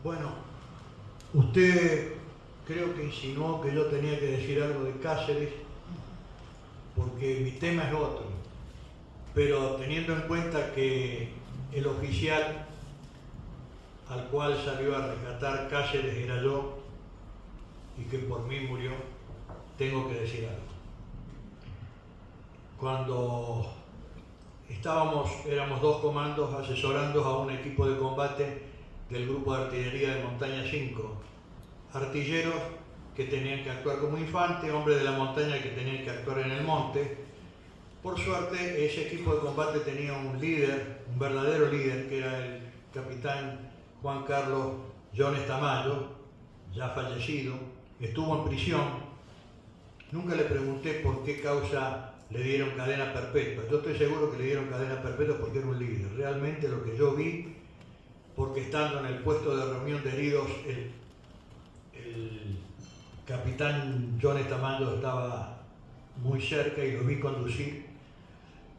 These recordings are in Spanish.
Bueno, usted creo que insinuó que yo tenía que decir algo de Cáceres, porque mi tema es otro, pero teniendo en cuenta que el oficial al cual salió a rescatar Cáceres era yo y que por mí murió, tengo que decir algo. Cuando éramos dos comandos asesorando a un equipo de combate del grupo de artillería de Montaña 5, artilleros que tenían que actuar como infantes, hombres de la montaña que tenían que actuar en el monte. Por suerte, ese equipo de combate tenía un líder, un verdadero líder, que era el capitán Juan Carlos Jones Tamayo, ya fallecido. Estuvo en prisión. Nunca le pregunté por qué causa le dieron cadena perpetua. Yo estoy seguro que le dieron cadena perpetua porque era un líder. Realmente lo que yo vi, porque estando en el puesto de reunión de heridos, el capitán Jones Tamayo estaba muy cerca y lo vi conducir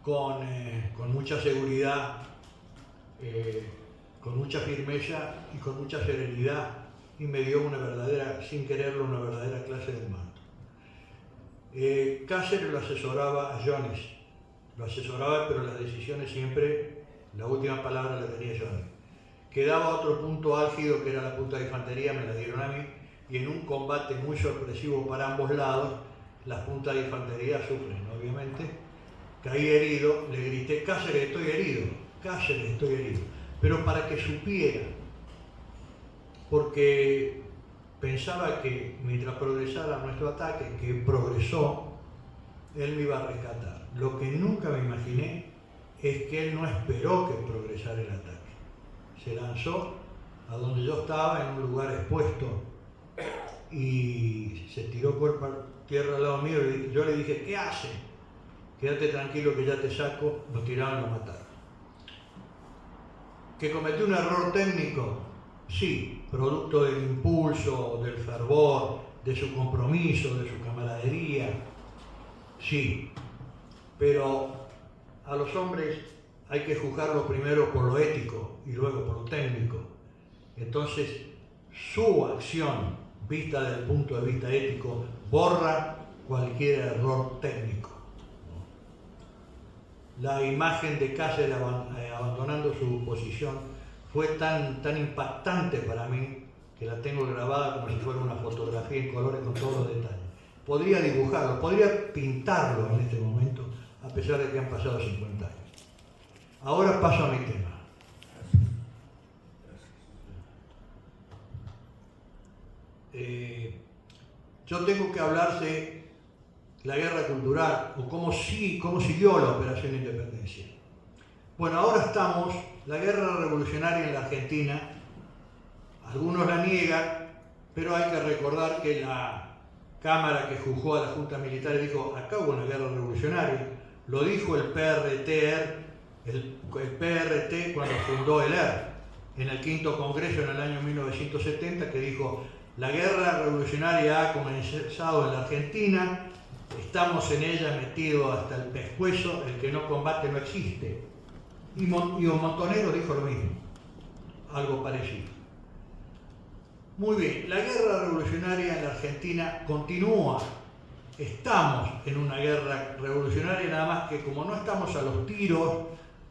con mucha seguridad, con mucha firmeza y con mucha serenidad, y me dio una verdadera, sin quererlo, una verdadera clase de mando. Cáceres lo asesoraba a Jones, lo asesoraba, pero las decisiones siempre, la última palabra la tenía Jones. Quedaba otro punto álgido que era la punta de infantería, me la dieron a mí, y en un combate muy sorpresivo para ambos lados, las puntas de infantería sufren, obviamente. Caí herido, le grité: Cáceres, estoy herido, Cáceres, estoy herido. Pero para que supiera, porque pensaba que mientras progresara nuestro ataque, que progresó, él me iba a rescatar. Lo que nunca me imaginé es que él no esperó que progresara el ataque. Se lanzó a donde yo estaba, en un lugar expuesto, y se tiró cuerpo a tierra al lado mío. Yo le dije: ¿qué hace? Quédate tranquilo que ya te saco. Lo tiraron y lo mataron. ¿Que cometió un error técnico? Sí, producto del impulso, del fervor, de su compromiso, de su camaradería. Sí, pero a los hombres hay que juzgarlo primero por lo ético y luego por lo técnico. Entonces, su acción, vista desde el punto de vista ético, borra cualquier error técnico. La imagen de Cáceres abandonando su posición fue tan impactante para mí que la tengo grabada como si fuera una fotografía en colores con todos los detalles. Podría dibujarlo, podría pintarlo en este momento, a pesar de que han pasado 50 años. Ahora paso a mi tema. Yo tengo que hablar de la guerra cultural, o cómo siguió la Operación Independencia. Bueno, ahora estamos, la guerra revolucionaria en la Argentina, algunos la niegan, pero hay que recordar que la Cámara que juzgó a la Junta Militar dijo: acá hubo una guerra revolucionaria. Lo dijo el PRT cuando fundó el ERP, en el quinto congreso en el año 1970, que dijo: la guerra revolucionaria ha comenzado en la Argentina, estamos en ella metidos hasta el pescuezo, el que no combate no existe. Y Montonero dijo lo mismo, algo parecido. Muy bien, la guerra revolucionaria en la Argentina continúa. Estamos en una guerra revolucionaria, nada más que como no estamos a los tiros,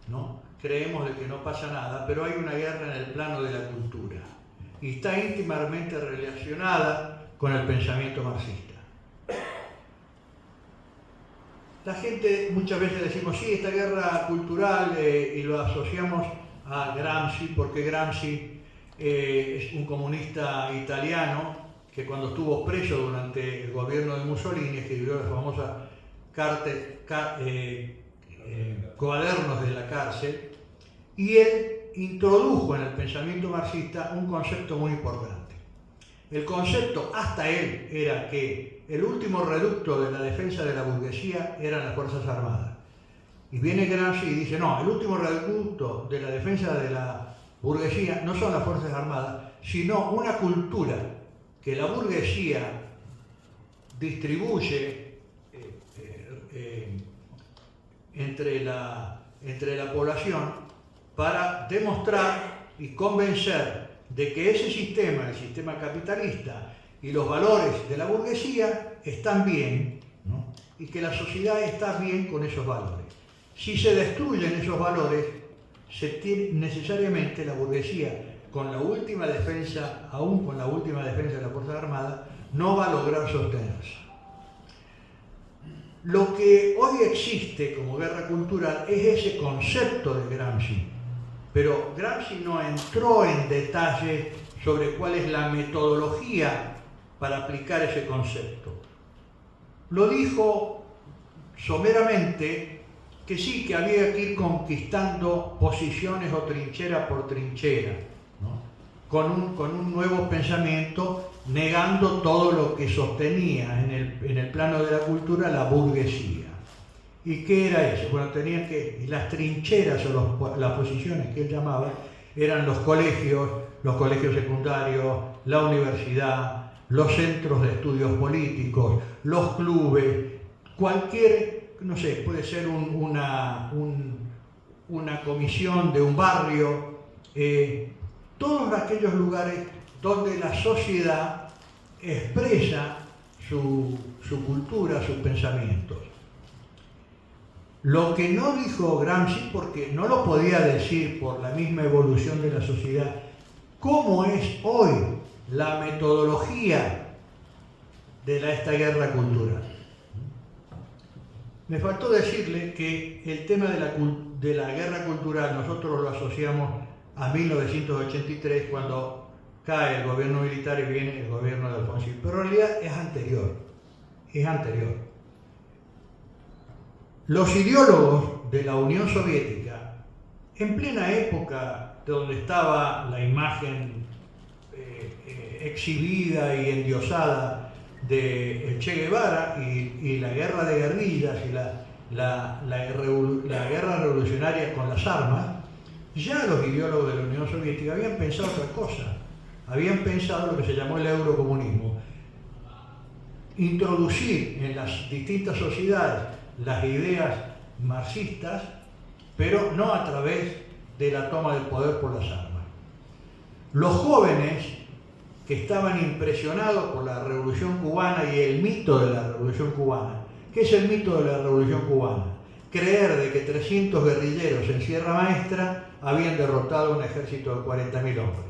¿no?, creemos de que no pasa nada, pero hay una guerra en el plano de la cultura y está íntimamente relacionada con el pensamiento marxista. La gente, muchas veces decimos: sí, esta guerra cultural, y lo asociamos a Gramsci, porque Gramsci es un comunista italiano que cuando estuvo preso durante el gobierno de Mussolini escribió la famosa Cuadernos de la cárcel, y él introdujo en el pensamiento marxista un concepto muy importante. El concepto hasta él era que el último reducto de la defensa de la burguesía eran las Fuerzas Armadas. Y viene Gramsci y dice: no, el último reducto de la defensa de la burguesía no son las Fuerzas Armadas, sino una cultura que la burguesía distribuye entre la población para demostrar y convencer de que ese sistema, el sistema capitalista y los valores de la burguesía están bien, ¿no? Y que la sociedad está bien con esos valores. Si se destruyen esos valores, necesariamente la burguesía, con la última defensa, aún con la última defensa de las Fuerzas Armadas, no va a lograr sostenerse. Lo que hoy existe como guerra cultural es ese concepto de Gramsci, pero Gramsci no entró en detalle sobre cuál es la metodología para aplicar ese concepto. Lo dijo someramente que sí, que había que ir conquistando posiciones o trinchera por trinchera, ¿no? con un nuevo pensamiento, negando todo lo que sostenía en el plano de la cultura la burguesía. ¿Y qué era eso? Bueno, tenían que, las trincheras o las posiciones que él llamaba eran los colegios secundarios, la universidad, los centros de estudios políticos, los clubes, cualquier, no sé, puede ser una comisión de un barrio, todos aquellos lugares donde la sociedad expresa su cultura, sus pensamientos. Lo que no dijo Gramsci, porque no lo podía decir por la misma evolución de la sociedad, cómo es hoy la metodología de esta guerra cultural. Me faltó decirle que el tema de la guerra cultural nosotros lo asociamos a 1983, cuando cae el gobierno militar y viene el gobierno de Alfonsín, pero en realidad es anterior. Los ideólogos de la Unión Soviética, en plena época donde estaba la imagen exhibida y endiosada de Che Guevara y la guerra de guerrillas y la guerra revolucionaria con las armas, ya los ideólogos de la Unión Soviética habían pensado otra cosa. Habían pensado lo que se llamó el eurocomunismo. Introducir en las distintas sociedades las ideas marxistas, pero no a través de la toma del poder por las armas. Los jóvenes que estaban impresionados por la Revolución Cubana y el mito de la Revolución Cubana. ¿Qué es el mito de la Revolución Cubana? Creer de que 300 guerrilleros en Sierra Maestra habían derrotado un ejército de 40.000 hombres.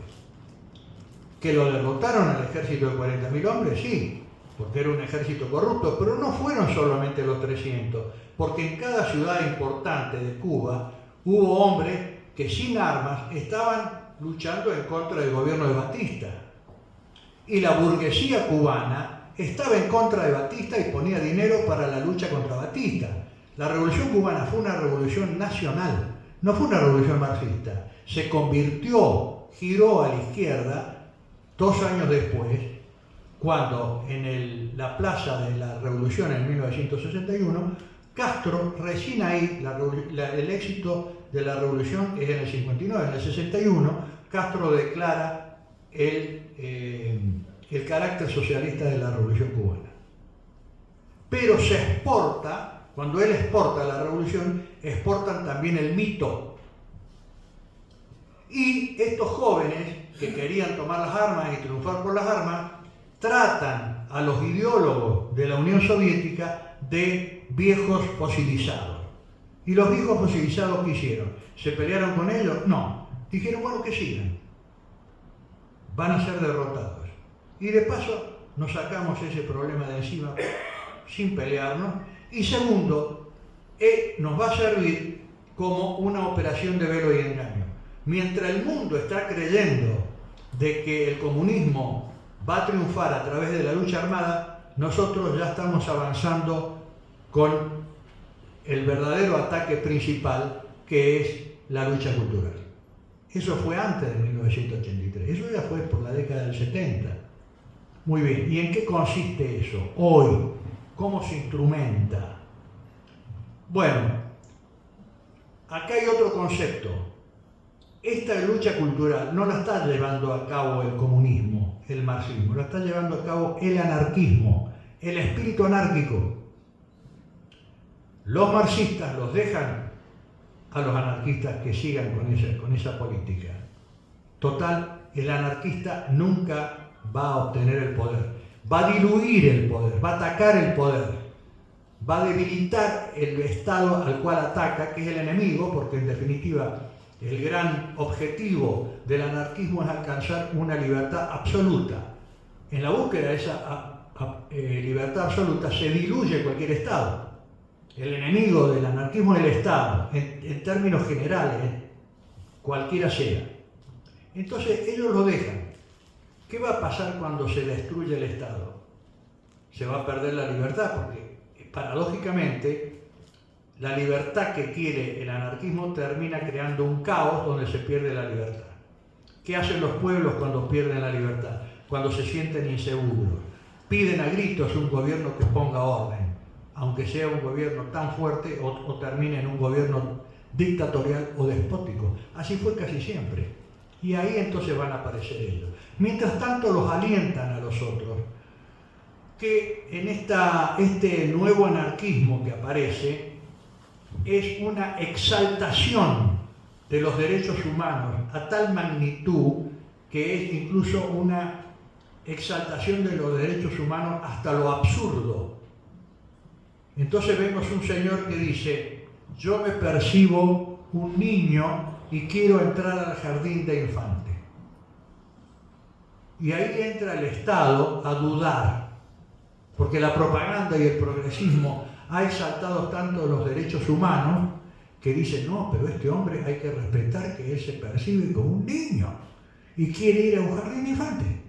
¿Que lo derrotaron al ejército de 40.000 hombres? Sí, porque era un ejército corrupto, pero no fueron solamente los 300, porque en cada ciudad importante de Cuba hubo hombres que sin armas estaban luchando en contra del gobierno de Batista. Y la burguesía cubana estaba en contra de Batista y ponía dinero para la lucha contra Batista. La revolución cubana fue una revolución nacional, no fue una revolución marxista. Se convirtió, giró a la izquierda 2 años después, cuando en la plaza de la revolución en 1961, Castro, recién ahí, el éxito de la revolución es en el 59, en el 61, Castro declara el carácter socialista de la revolución cubana. Pero se exporta, cuando él exporta la revolución, exportan también el mito. Y estos jóvenes que querían tomar las armas y triunfar por las armas, tratan a los ideólogos de la Unión Soviética de viejos fosilizados. ¿Y los viejos fosilizados qué hicieron? ¿Se pelearon con ellos? No. Dijeron, bueno, que sigan. Van a ser derrotados. Y de paso nos sacamos ese problema de encima sin pelearnos. Y segundo, nos va a servir como una operación de velo y engaño. Mientras el mundo está creyendo de que el comunismo va a triunfar a través de la lucha armada, nosotros ya estamos avanzando con el verdadero ataque principal, que es la lucha cultural. Eso fue antes de 1983, eso ya fue por la década del 70. Muy bien, ¿y en qué consiste eso hoy? ¿Cómo se instrumenta? Bueno, acá hay otro concepto. Esta lucha cultural no la está llevando a cabo el comunismo, el marxismo, la está llevando a cabo el anarquismo, el espíritu anárquico. Los marxistas los dejan a los anarquistas que sigan con esa política. Total, el anarquista nunca va a obtener el poder. Va a diluir el poder, va a atacar el poder, va a debilitar el Estado al cual ataca, que es el enemigo, porque en definitiva el gran objetivo del anarquismo es alcanzar una libertad absoluta. En la búsqueda de esa libertad absoluta se diluye cualquier Estado. El enemigo del anarquismo es el Estado, en términos generales, cualquiera sea. Entonces ellos lo dejan. ¿Qué va a pasar cuando se destruye el Estado? Se va a perder la libertad, porque paradójicamente la libertad que quiere el anarquismo termina creando un caos donde se pierde la libertad. ¿Qué hacen los pueblos cuando pierden la libertad? Cuando se sienten inseguros. Piden a gritos un gobierno que ponga orden, aunque sea un gobierno tan fuerte o termine en un gobierno dictatorial o despótico. Así fue casi siempre. Y ahí entonces van a aparecer ellos. Mientras tanto los alientan a los otros, que en este nuevo anarquismo que aparece es una exaltación de los derechos humanos a tal magnitud que es incluso una exaltación de los derechos humanos hasta lo absurdo. Entonces vemos un señor que dice: yo me percibo un niño y quiero entrar al jardín de infante. Y ahí entra el Estado a dudar, porque la propaganda y el progresismo ha exaltado tanto los derechos humanos que dicen: no, pero este hombre hay que respetar que él se percibe como un niño y quiere ir a un jardín de infante.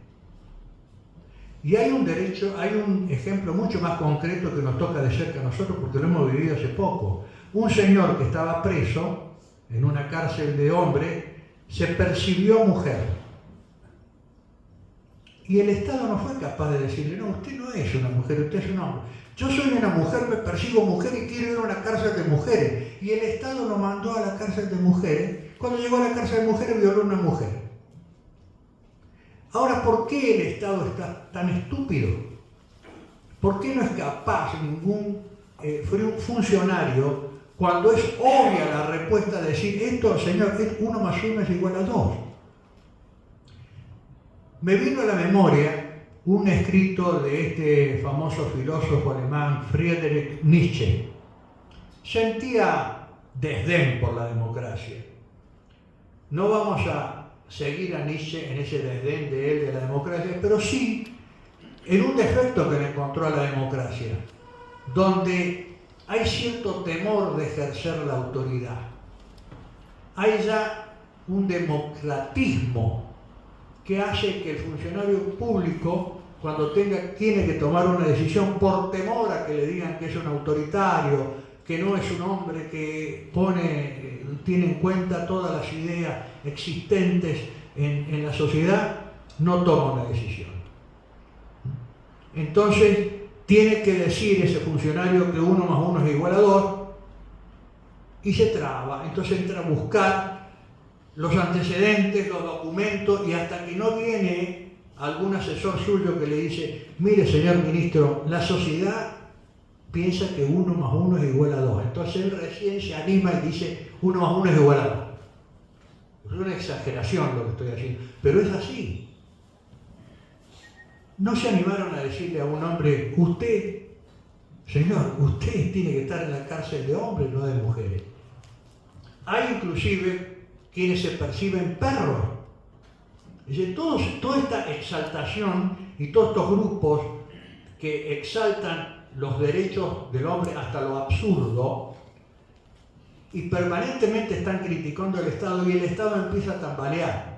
Y hay un ejemplo mucho más concreto que nos toca de cerca a nosotros porque lo hemos vivido hace poco. Un señor que estaba preso en una cárcel de hombres se percibió mujer. Y el Estado no fue capaz de decirle: no, usted no es una mujer, usted es un hombre. Yo soy una mujer, me percibo mujer y quiero ir a una cárcel de mujeres. Y el Estado lo mandó a la cárcel de mujeres. Cuando llegó a la cárcel de mujeres violó a una mujer. Ahora, ¿por qué el Estado está tan estúpido? ¿Por qué no es capaz ningún funcionario, cuando es obvia la respuesta, de decir: esto, señor, 1 más 1 es igual a 2? Me vino a la memoria un escrito de este famoso filósofo alemán Friedrich Nietzsche. Sentía desdén por la democracia. No vamos a seguir a Nietzsche en ese desdén de él de la democracia, pero sí en un defecto que le encontró a la democracia, donde hay cierto temor de ejercer la autoridad. Hay ya un democratismo que hace que el funcionario público, cuando tiene que tomar una decisión por temor a que le digan que es un autoritario, que no es un hombre que tiene en cuenta todas las ideas existentes en la sociedad, no toma una decisión. Entonces tiene que decir ese funcionario que 1 más 1 es igual a 2 y se traba. Entonces entra a buscar los antecedentes, los documentos, y hasta que no viene algún asesor suyo que le dice: mire, señor ministro, la sociedad piensa que 1 más 1 es igual a 2. Entonces él recién se anima y dice: 1 más 1 es igual a 2. Es una exageración lo que estoy haciendo, pero es así. No se animaron a decirle a un hombre: usted, señor, usted tiene que estar en la cárcel de hombres, no de mujeres. Hay inclusive quienes se perciben perros. Dice, toda esta exaltación y todos estos grupos que exaltan los derechos del hombre hasta lo absurdo y permanentemente están criticando al Estado, y el Estado empieza a tambalear.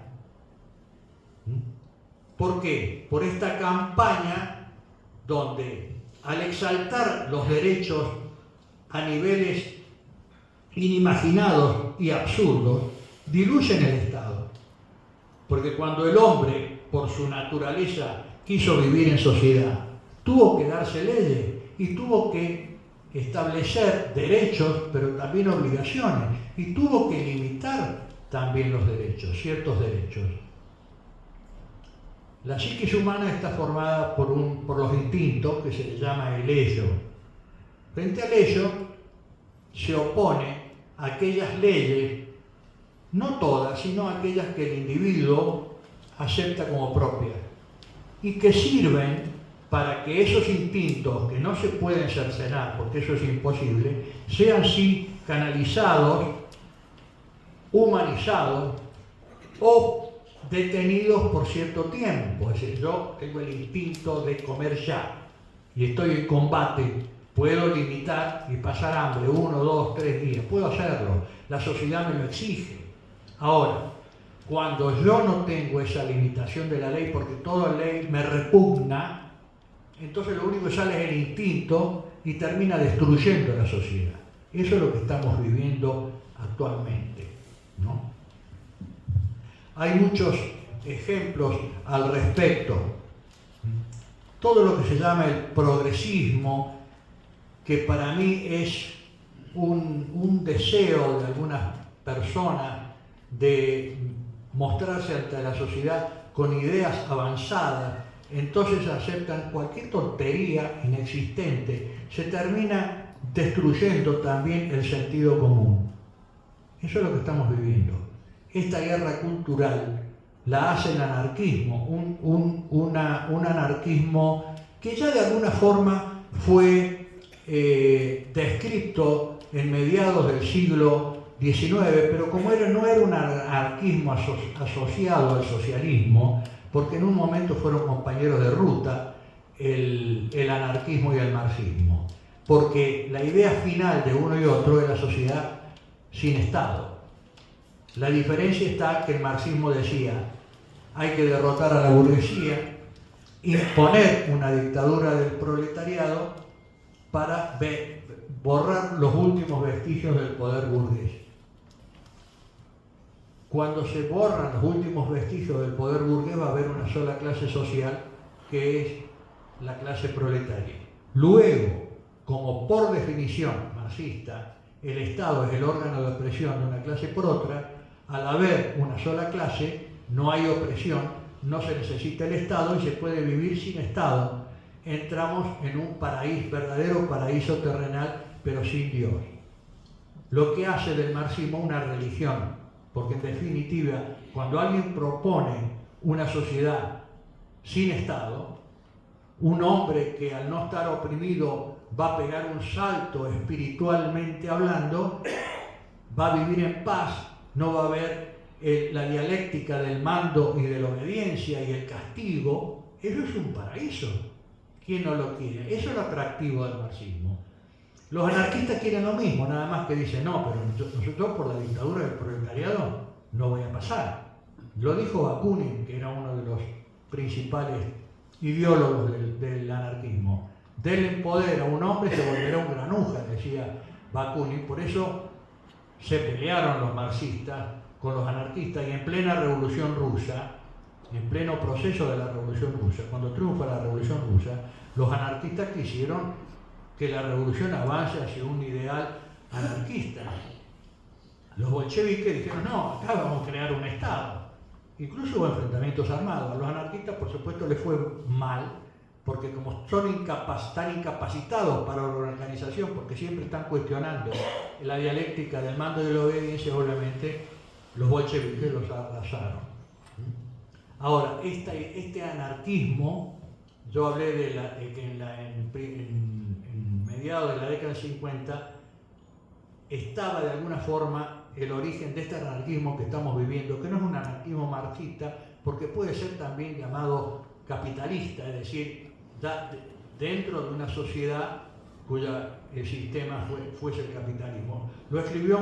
¿Por qué? Por esta campaña donde, al exaltar los derechos a niveles inimaginados y absurdos, diluyen el Estado. Porque cuando el hombre, por su naturaleza, quiso vivir en sociedad, tuvo que darse leyes y tuvo que establecer derechos, pero también obligaciones, y tuvo que limitar también los derechos, ciertos derechos. La psiquis humana está formada por los instintos, que se le llama el ello. Frente al ello se opone a aquellas leyes, no todas, sino aquellas que el individuo acepta como propias y que sirven para que esos instintos que no se pueden cercenar, porque eso es imposible, sean sí canalizados, humanizados o detenidos por cierto tiempo. Es decir, yo tengo el instinto de comer ya y estoy en combate, puedo limitar y pasar hambre 1, 2, 3 días, puedo hacerlo, la sociedad me lo exige. Ahora, cuando yo no tengo esa limitación de la ley, porque toda ley me repugna, entonces lo único que sale es el instinto y termina destruyendo la sociedad. Eso es lo que estamos viviendo actualmente, ¿no? Hay muchos ejemplos al respecto. Todo lo que se llama el progresismo, que para mí es un deseo de algunas personas de mostrarse ante la sociedad con ideas avanzadas, entonces aceptan cualquier tontería inexistente, se termina destruyendo también el sentido común. Eso es lo que estamos viviendo. Esta guerra cultural la hace el anarquismo, un anarquismo que ya de alguna forma fue descrito en mediados del siglo XIX, pero como no era un anarquismo asociado al socialismo, porque en un momento fueron compañeros de ruta el anarquismo y el marxismo, porque la idea final de uno y otro es la sociedad sin Estado. La diferencia está que el marxismo decía: hay que derrotar a la burguesía, imponer una dictadura del proletariado para borrar los últimos vestigios del poder burgués. Cuando se borran los últimos vestigios del poder burgués, va a haber una sola clase social, que es la clase proletaria. Luego, como por definición marxista, el Estado es el órgano de opresión de una clase por otra, al haber una sola clase, no hay opresión, no se necesita el Estado y se puede vivir sin Estado. Entramos en un paraíso, verdadero paraíso terrenal, pero sin Dios. Lo que hace del marxismo una religión, porque en definitiva, cuando alguien propone una sociedad sin Estado, un hombre que al no estar oprimido va a pegar un salto espiritualmente hablando, va a vivir en paz, no va a haber la dialéctica del mando y de la obediencia y el castigo. Eso es un paraíso. ¿Quién no lo quiere? Eso es lo atractivo del marxismo. Los anarquistas quieren lo mismo, nada más que dicen: no, pero nosotros por la dictadura del proletariado no voy a pasar. Lo dijo Bakunin, que era uno de los principales ideólogos del anarquismo. Denle poder a un hombre y se volverá un granuja, decía Bakunin. Por eso se pelearon los marxistas con los anarquistas, y en plena revolución rusa, en pleno proceso de la revolución rusa, cuando triunfa la revolución rusa, los anarquistas quisieron que la revolución avance hacia un ideal anarquista. Los bolcheviques dijeron: no, acá vamos a crear un Estado. Incluso hubo enfrentamientos armados. A los anarquistas, por supuesto, les fue mal, porque como son tan incapacitados para la organización, porque siempre están cuestionando la dialéctica del mando y de la obediencia, obviamente los bolcheviques los arrasaron. Ahora, este anarquismo, yo hablé de que en mediados de la década del 50 estaba de alguna forma el origen de este anarquismo que estamos viviendo, que no es un anarquismo marxista, porque puede ser también llamado capitalista, es decir, dentro de una sociedad cuya el sistema fuese el capitalismo. Lo escribió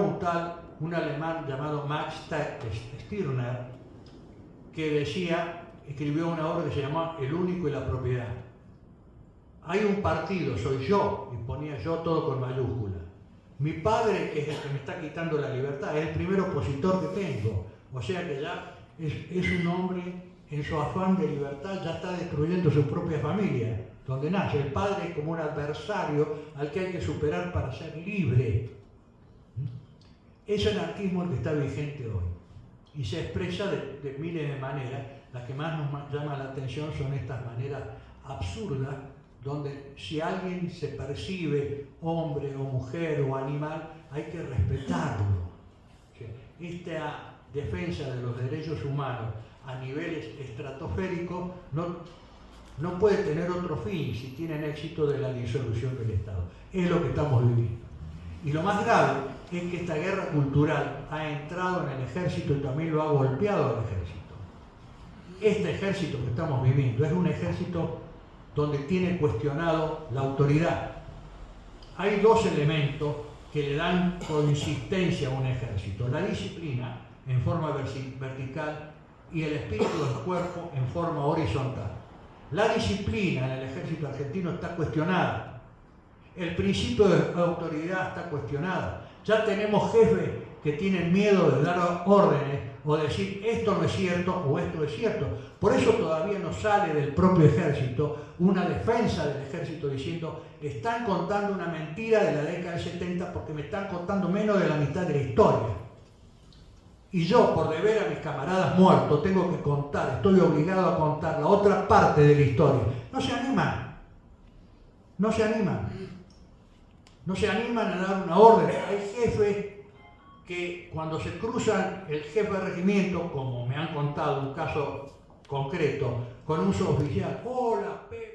un alemán llamado Max Stirner, que escribió una obra que se llamaba El único y la propiedad. Hay un partido, soy yo, y ponía yo todo con mayúscula. Mi padre es el que me está quitando la libertad, es el primer opositor que tengo. O sea que ya es un hombre, en su afán de libertad, ya está destruyendo su propia familia, donde nace. El padre es como un adversario al que hay que superar para ser libre. Es el anarquismo el que está vigente hoy. Y se expresa de miles de maneras. Las que más nos llaman la atención son estas maneras absurdas, donde si alguien se percibe hombre o mujer o animal, hay que respetarlo. O sea, esta defensa de los derechos humanos a niveles estratosféricos, no puede tener otro fin si tienen éxito de la disolución del Estado. Es lo que estamos viviendo. Y lo más grave es que esta guerra cultural ha entrado en el ejército y también lo ha golpeado al ejército. Este ejército que estamos viviendo es un ejército donde tiene cuestionado la autoridad. Hay dos elementos que le dan consistencia a un ejército: la disciplina en forma vertical y el espíritu del cuerpo en forma horizontal. La disciplina en el ejército argentino está cuestionada. El principio de autoridad está cuestionado. Ya tenemos jefes que tienen miedo de dar órdenes o decir esto no es cierto o esto es cierto. Por eso todavía no sale del propio ejército una defensa del ejército diciendo están contando una mentira de la década del 70 porque me están contando menos de la mitad de la historia. Y yo, por deber a mis camaradas muertos, tengo que contar, estoy obligado a contar la otra parte de la historia. No se animan. No se animan. No se animan a dar una orden. Hay jefes que cuando se cruzan el jefe de regimiento, como me han contado un caso concreto, con un suboficial, hola, Pepe,